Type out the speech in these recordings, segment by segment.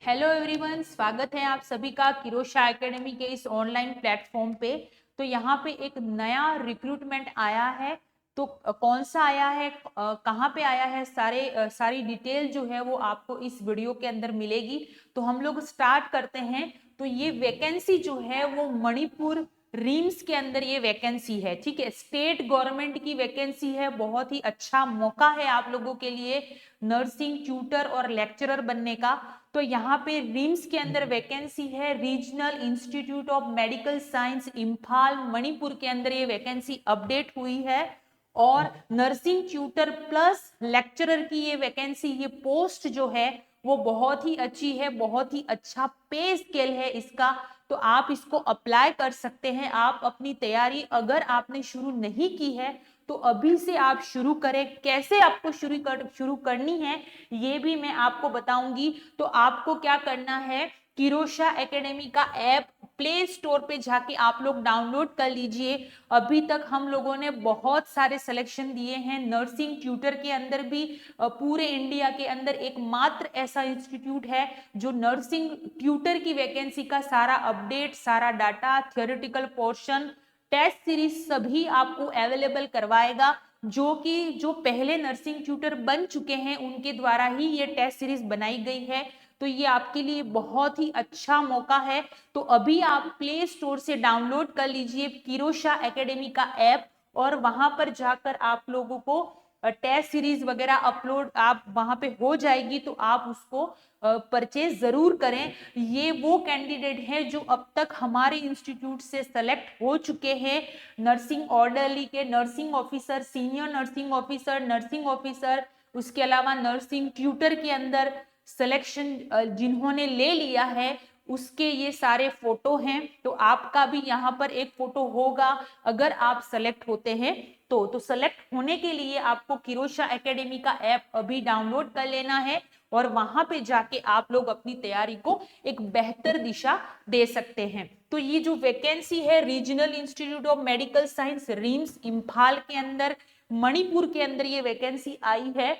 Hello everyone, स्वागत है आप सभी का किरोशा एकेडमी के इस ऑनलाइन प्लेटफॉर्म पे। तो यहाँ पे एक नया रिक्रूटमेंट आया है। तो कौन सा आया है, कहाँ पे आया है, सारी डिटेल जो है वो आपको इस वीडियो के अंदर मिलेगी। तो हम लोग स्टार्ट करते हैं। तो ये वैकेंसी जो है वो मणिपुर रीम्स के अंदर ये वैकेंसी है। ठीक है, स्टेट गवर्नमेंट की वैकेंसी है। बहुत ही अच्छा मौका है आप लोगों के लिए नर्सिंग ट्यूटर और लेक्चरर बनने का। तो यहाँ पे रिम्स के अंदर वैकेंसी है, regional institute of medical science Imphal Manipur के अंदर ये वैकेंसी अपडेट हुई है। और नर्सिंग ट्यूटर प्लस लेक्चरर की ये वैकेंसी, ये पोस्ट जो है वो बहुत ही अच्छी है, बहुत ही अच्छा पे स्केल है इसका। तो आप इसको अप्लाई कर सकते हैं। आप अपनी तैयारी अगर आपने शुरू नहीं की है तो अभी से आप शुरू करें। कैसे आपको शुरू करनी है ये भी मैं आपको बताऊंगी। तो आपको क्या करना है, किरोशा एकेडमी का ऐप प्ले स्टोर पे जाके आप लोग डाउनलोड कर लीजिए। अभी तक हम लोगों ने बहुत सारे सिलेक्शन दिए हैं नर्सिंग ट्यूटर के अंदर भी। पूरे इंडिया के अंदर एकमात्र ऐसा इंस्टीट्यूट है जो नर्सिंग ट्यूटर की वैकेंसी का सारा अपडेट, सारा data, theoretical portion, test series सभी आपको अवेलेबल करवाएगा। जो पहले नर्सिंग ट्यूटर बन चुके हैं उनके द्वारा ही ये टेस्ट सीरीज बनाई गई है। तो ये आपके लिए बहुत ही अच्छा मौका है। तो अभी आप प्ले स्टोर से डाउनलोड कर लीजिए किरोशा एकेडमी का ऐप, और वहां पर जाकर आप लोगों को टेस्ट सीरीज वगैरह अपलोड आप वहां पे हो जाएगी। तो आप उसको परचेज जरूर करें। ये वो कैंडिडेट हैं जो अब तक हमारे इंस्टीट्यूट से सेलेक्ट हो चुके हैं। नर्सिंग ऑर्डरली के nursing officer, senior nursing officer, nursing officer, उसके अलावा नर्सिंग ट्यूटर के अंदर सिलेक्शन जिन्होंने ले लिया है उसके ये सारे फोटो हैं। तो आपका भी यहाँ पर एक फोटो होगा अगर आप सेलेक्ट होते हैं। तो सेलेक्ट होने के लिए आपको किरोशा एकेडमी का ऐप अभी डाउनलोड कर लेना है, और वहां पे जाके आप लोग अपनी तैयारी को एक बेहतर दिशा दे सकते हैं। तो ये जो वैकेंसी है regional institute of medical science RIMS Imphal के अंदर मणिपुर के अंदर ये वैकेंसी आई है।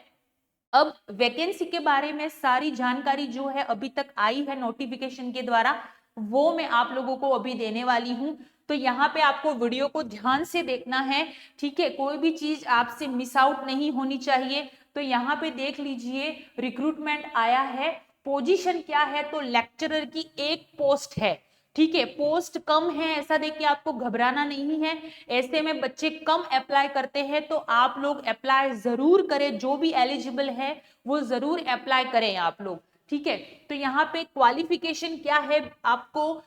अब वैकेंसी के बारे में सारी जानकारी जो है अभी तक आई है नोटिफिकेशन के द्वारा, वो मैं आप लोगों को अभी देने वाली हूं। तो यहाँ पे आपको वीडियो को ध्यान से देखना है। ठीक है, कोई भी चीज आपसे मिस आउट नहीं होनी चाहिए। तो यहाँ पे देख लीजिए, रिक्रूटमेंट आया है। पोजीशन क्या है, तो लेक्चरर की एक पोस्ट है। ठीक है, पोस्ट कम है ऐसा देख के आपको घबराना नहीं है। ऐसे में बच्चे कम अप्लाई करते हैं, तो आप लोग अप्लाई जरूर करें। जो भी एलिजिबल है वो जरूर अप्लाई करें आप लोग। ठीक है, तो यहाँ पे क्वालिफिकेशन क्या है, आपको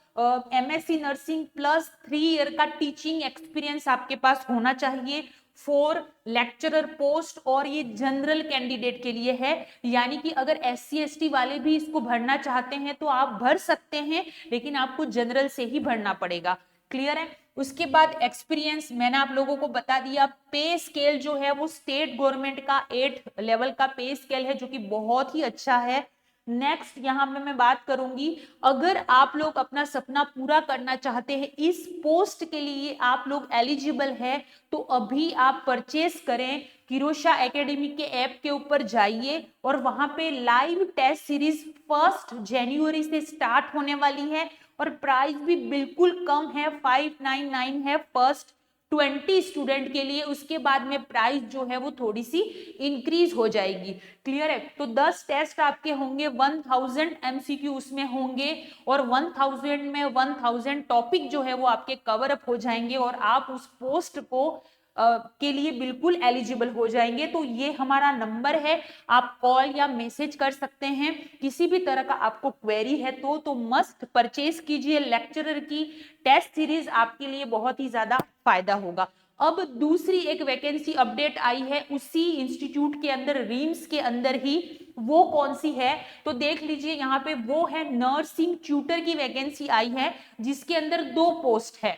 एमएससी नर्सिंग प्लस 3 ईयर का टीचिंग एक्सपीरियंस आपके पास होना चाहिए। 4 लेक्चरर पोस्ट, और ये जनरल कैंडिडेट के लिए है। यानी कि अगर SC ST वाले भी इसको भरना चाहते हैं तो आप भर सकते हैं, लेकिन आपको जनरल से ही भरना पड़ेगा। क्लियर है। उसके बाद एक्सपीरियंस मैंने आप लोगों को बता दिया। पे स्केल जो है वो स्टेट गवर्नमेंट का 8 लेवल का पे स्केल है, जो कि बहुत ही अच्छा है। नेक्स्ट यहाँ पे मैं बात करूंगी, अगर आप लोग अपना सपना पूरा करना चाहते हैं, इस पोस्ट के लिए आप लोग एलिजिबल है, तो अभी आप परचेस करें। किरोशा एकेडमी के ऐप के ऊपर जाइए, और वहां पे लाइव टेस्ट सीरीज 1 जनवरी से स्टार्ट होने वाली है। और प्राइस भी बिल्कुल कम है, 599 है फर्स्ट 20 स्टूडेंट के लिए। उसके बाद में प्राइस जो है वो थोड़ी सी इंक्रीज हो जाएगी। क्लियर है। तो 10 टेस्ट आपके होंगे, 1000 MCQ उसमें होंगे, और 1000 में 1000 टॉपिक जो है वो आपके कवर अप हो जाएंगे, और आप उस पोस्ट को के लिए बिल्कुल एलिजिबल हो जाएंगे। तो ये हमारा नंबर है, आप कॉल या मैसेज कर सकते हैं। किसी भी तरह का आपको क्वेरी है तो मस्ट परचेज कीजिए। लेक्चरर की टेस्ट सीरीज आपके लिए बहुत ही ज्यादा फायदा होगा। अब दूसरी एक वैकेंसी अपडेट आई है उसी इंस्टीट्यूट के अंदर, रीम्स के अंदर ही। वो कौन सी है, तो देख लीजिए यहाँ पे, वो है नर्सिंग ट्यूटर की वैकेंसी आई है, जिसके अंदर 2 पोस्ट है।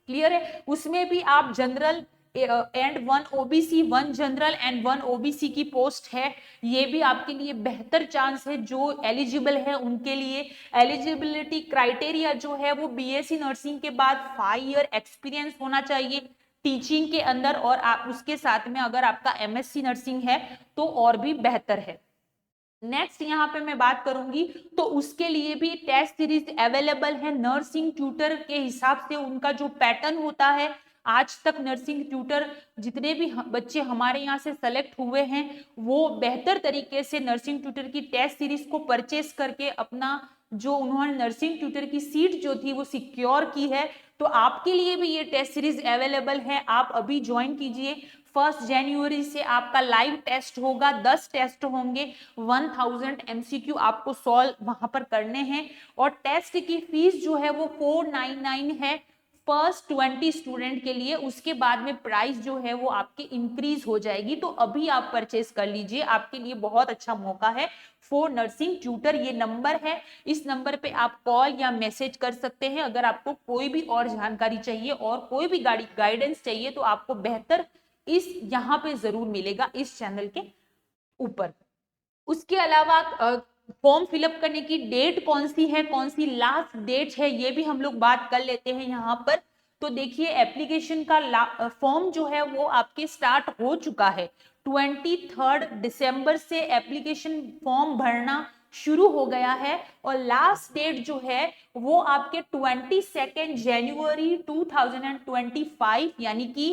क्लियर है। उसमें भी आप general and 1 OBC, 1 general and 1 OBC की पोस्ट है। ये भी आपके लिए बेहतर चांस है। जो एलिजिबल है उनके लिए एलिजिबिलिटी क्राइटेरिया जो है वो BSc नर्सिंग के बाद 5 ईयर एक्सपीरियंस होना चाहिए टीचिंग के अंदर, और आप उसके साथ में अगर आपका MSc नर्सिंग है तो और भी बेहतर है। नेक्स्ट यहाँ पे मैं बात करूंगी तो उसके लिए भी टेस्ट सीरीज अवेलेबल है। नर्सिंग ट्यूटर के हिसाब से उनका जो पैटर्न होता है, आज तक नर्सिंग ट्यूटर जितने भी बच्चे हमारे यहाँ से सेलेक्ट हुए हैं वो बेहतर तरीके से नर्सिंग ट्यूटर की टेस्ट सीरीज को परचेस करके अपना जो उन्होंने नर्सिंग ट्यूटर की सीट जो थी वो सिक्योर की है। तो आपके लिए भी ये टेस्ट सीरीज अवेलेबल है, आप अभी ज्वाइन कीजिए। 1 जनवरी से आपका लाइव टेस्ट होगा, 10 टेस्ट होंगे, 1000 MCQ आपको सॉल्व वहां पर करने हैं और टेस्ट की फीस जो है वो 499 है फर्स्ट 20 स्टूडेंट के लिए। उसके बाद में प्राइस जो है वो आपकी इंक्रीज हो जाएगी, तो अभी आप परचेस कर लीजिए, आपके लिए बहुत अच्छा मौका है फॉर नर्सिंग ट्यूटर। ये नंबर है, इस नंबर पे आप कॉल या मैसेज कर सकते हैं अगर आपको कोई भी और जानकारी चाहिए और कोई भी गाइडेंस चाहिए तो आपको बेहतर इस यहाँ पे जरूर मिलेगा इस चैनल के ऊपर। उसके अलावा फॉर्म फिलअप करने की डेट कौन सी है, कौन सी लास्ट डेट है, ये भी हम लोग बात कर लेते हैं यहाँ पर। तो देखिए एप्लीकेशन का फॉर्म जो है वो आपके स्टार्ट हो चुका है। 23 दिसंबर से एप्लीकेशन फॉर्म भरना शुरू हो गया है और लास्ट डेट जो है वो आपके 22 जनवरी 2025 यानी कि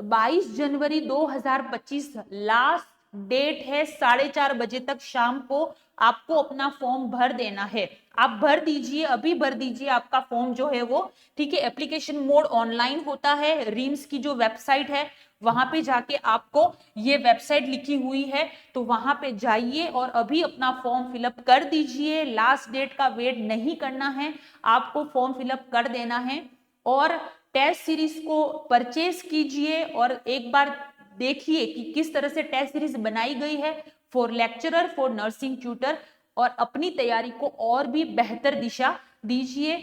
22 जनवरी 2025 लास्ट डेट है। 4:30 बजे तक शाम को आपको अपना फॉर्म भर देना है। आप भर दीजिए, अभी भर दीजिए आपका फॉर्म जो है वो, ठीक है। एप्लीकेशन मोड ऑनलाइन होता है, रिम्स की जो वेबसाइट है वहां पे जाके आपको ये वेबसाइट लिखी हुई है तो वहां पे जाइए और अभी अपना फॉर्म फिलअप कर दीजिए। लास्ट डेट का वेट नहीं करना है, आपको फॉर्म फिलअप कर देना है और टेस्ट सीरीज को परचेज कीजिए और एक बार देखिए कि किस तरह से टेस्ट सीरीज बनाई गई है for lecturer, for nursing tutor, और अपनी तैयारी को और भी बेहतर दिशा दीजिए,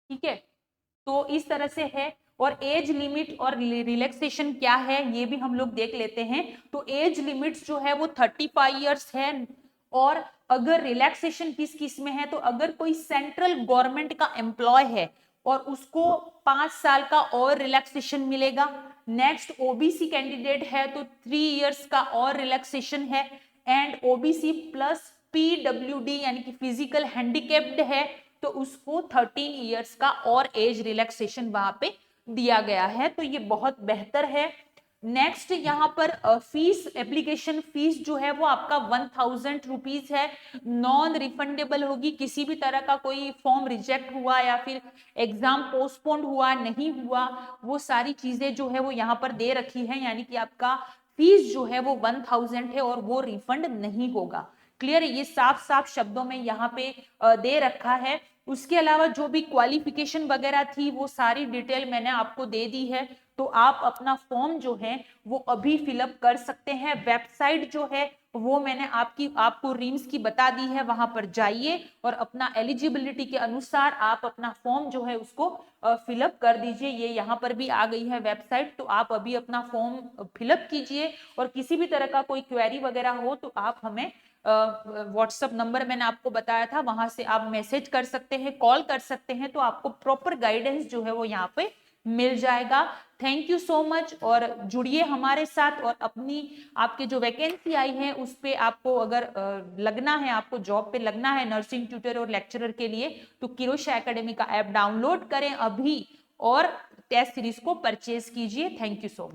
ठीक है। तो इस तरह से है। और एज लिमिट और रिलैक्सेशन क्या है ये भी हम लोग देख लेते हैं। तो एज लिमिट जो है वो 35 इयर्स है और अगर रिलैक्सेशन किस किस में है तो अगर कोई सेंट्रल गवर्नमेंट का एम्प्लॉय है और उसको 5 साल का और रिलैक्सेशन मिलेगा। नेक्स्ट ओबीसी कैंडिडेट है तो 3 इयर्स का और रिलैक्सेशन है। एंड ओबीसी प्लस पीडब्ल्यूडी यानी कि फिजिकल हैंडीकेप्ड है तो उसको 13 इयर्स का और एज रिलैक्सेशन वहां पे दिया गया है, तो ये बहुत बेहतर है। नेक्स्ट यहाँ पर फीस, एप्लीकेशन फीस जो है वो आपका 1000 रुपीज है, नॉन रिफंडेबल होगी। किसी भी तरह का कोई फॉर्म रिजेक्ट हुआ या फिर एग्जाम पोस्टपोन्ड हुआ नहीं हुआ, वो सारी चीजें जो है वो यहाँ पर दे रखी है, यानी कि आपका फीस जो है वो 1000 है और वो रिफंड नहीं होगा। क्लियर है, ये साफ साफ शब्दों में यहाँ पे दे रखा है। उसके अलावा जो भी क्वालिफिकेशन वगैरह थी वो सारी डिटेल मैंने आपको दे दी है, तो आप अपना फॉर्म जो है वो अभी फिलअप कर सकते हैं। वेबसाइट जो है वो मैंने आपको रिम्स की बता दी है, वहां पर जाइए और अपना एलिजिबिलिटी के अनुसार आप अपना फॉर्म जो है उसको फिलअप कर दीजिए। ये यहाँ पर भी आ गई है वेबसाइट, तो आप अभी अपना फॉर्म फिलअप कीजिए और किसी भी तरह का कोई क्वेरी वगैरह हो तो आप हमें व्हाट्सएप नंबर मैंने आपको बताया था, वहां से आप मैसेज कर सकते हैं, कॉल कर सकते हैं, तो आपको प्रॉपर गाइडेंस जो है वो यहाँ पे मिल जाएगा। थैंक यू सो मच और जुड़िए हमारे साथ और अपनी आपके जो वैकेंसी आई है उस पे आपको अगर लगना है, आपको जॉब पे लगना है नर्सिंग ट्यूटर और लेक्चरर के लिए, तो किरोशा एकेडमी का ऐप डाउनलोड करें अभी और टेस्ट सीरीज को परचेज कीजिए। Thank you so much.